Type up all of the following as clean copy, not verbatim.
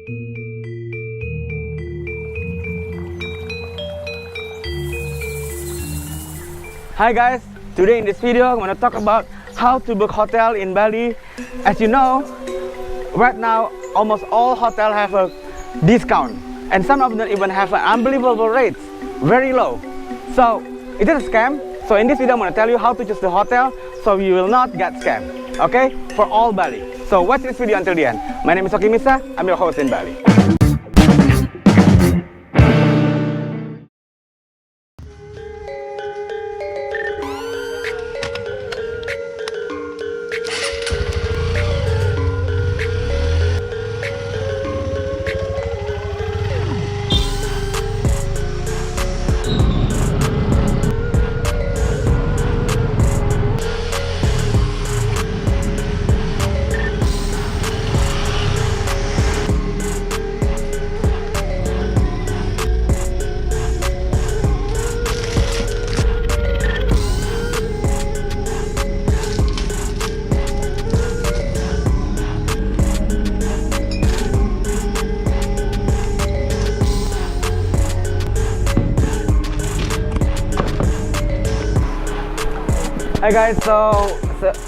Hi guys, today in this video I'm going to talk about how to book hotel in Bali. As you know, right now almost all hotels have a discount and some of them even have an unbelievable rates, very low. So it is a scam. So in this video I'm going to tell you how to choose the hotel so you will not get scammed, okay, for all Bali. So watch this video until the end. My name is Oki Misa, I'm your host in Bali. Hi guys, so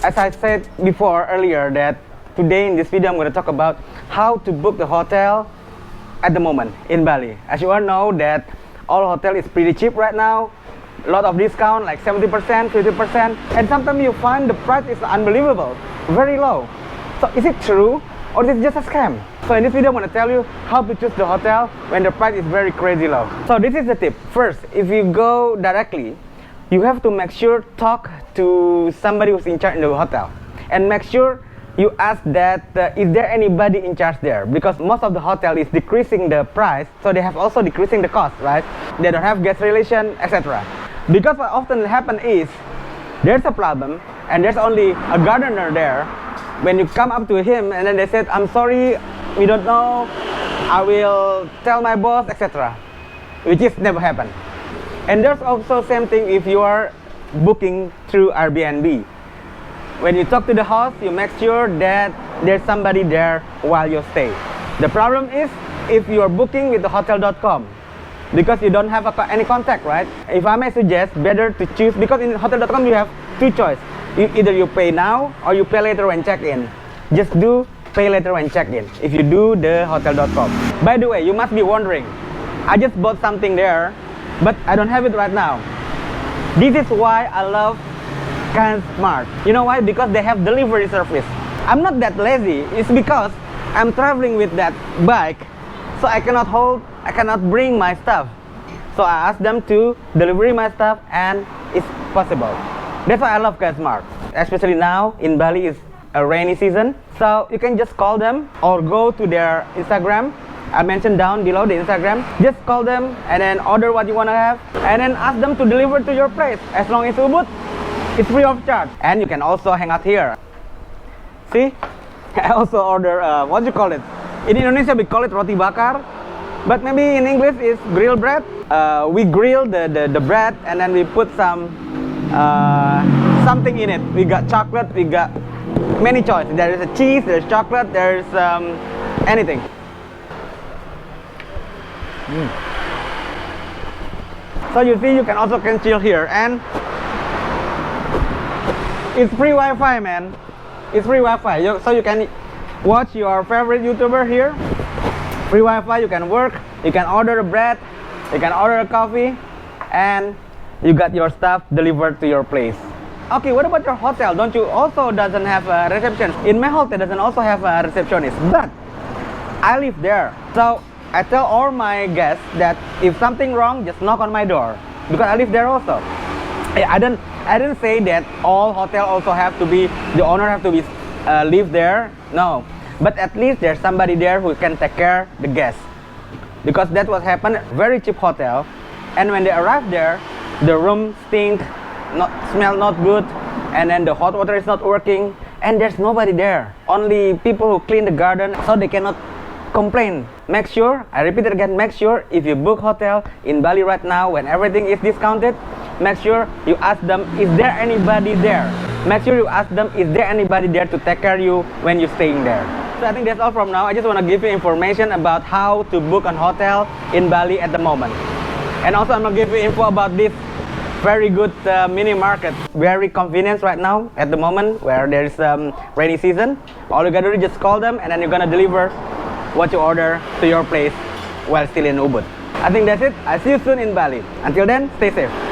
as I said before earlier that today in this video I'm going to talk about how to book the hotel at the moment in Bali. As you all know that all hotel is pretty cheap right now, a lot of discount like 70%, 50%, and sometimes you find the price is unbelievable, very low. So is it true or is it just a scam? So in this video I'm going to tell you how to choose the hotel when the price is very crazy low. So this is the tip. First, if you go directly, you have to make sure talk to somebody who's in charge in the hotel and make sure you ask that is there anybody in charge there, because most of the hotel is decreasing the price, so they have also decreasing the cost, right? They don't have guest relation, etc. Because what often happen is there's a problem and there's only a gardener there. When you come up to him and then they said, I'm sorry, we don't know, I will tell my boss, etc., which is never happened. And there's also same thing if you are booking through Airbnb. When you talk to the host, you make sure that there's somebody there while you stay. The problem is if you are booking with the hotel.com, because you don't have any contact, right? If I may suggest, better to choose, because in hotel.com you have two choices. Either you pay now or you pay later when check in. Just do pay later when check in if you do the hotel.com. By the way, you must be wondering, I just bought something there but I don't have it right now. This is why I love Smart. You know why? Because they have delivery service. I'm not that lazy. It's because I'm traveling with that bike, so I cannot bring my stuff. So I asked them to deliver my stuff and it's possible. That's why I love Smart. Especially now in Bali is a rainy season. So you can just call them or go to their Instagram. I mentioned down below the Instagram. Just call them and then order what you want to have and then ask them to deliver to your place. As long as Ubud, it's free of charge. And you can also hang out here. See? I also order, what do you call it? In Indonesia we call it roti bakar, but maybe in English it's grilled bread. We grill the bread and then we put some something in it. We got chocolate, we got many choices. There is a cheese, there's chocolate, there's anything. So you see, you can also chill here, and it's free Wi-Fi, man. It's free Wi-Fi, so you can watch your favorite YouTuber here. Free Wi-Fi, you can work, you can order a bread, you can order a coffee, and you got your stuff delivered to your place. Okay, what about your hotel? Don't you also doesn't have a reception? In my hotel doesn't also have a receptionist, but I live there, so I tell all my guests that if something wrong, just knock on my door, because I live there also. I didn't say that all hotel also have to be, the owner have to be live there. No, but at least there's somebody there who can take care the guests, because that what happened. Very cheap hotel, and when they arrive there, the room stink, smell not good, and then the hot water is not working, and there's nobody there. Only people who clean the garden, so they cannot complain. Make sure, I repeat it again, make sure if you book hotel in Bali right now when everything is discounted, make sure you ask them, is there anybody there? Make sure you ask them, is there anybody there to take care of you when you're staying there? so I think that's all from now. I just want to give you information about how to book a hotel in Bali at the moment. And also I'm going to give you info about this very good mini market. Very convenient right now at the moment where there is rainy season. All you gotta do is just call them and then you're gonna deliver what you order to your place while still in Ubud. I think that's it. I'll see you soon in Bali. Until then, stay safe.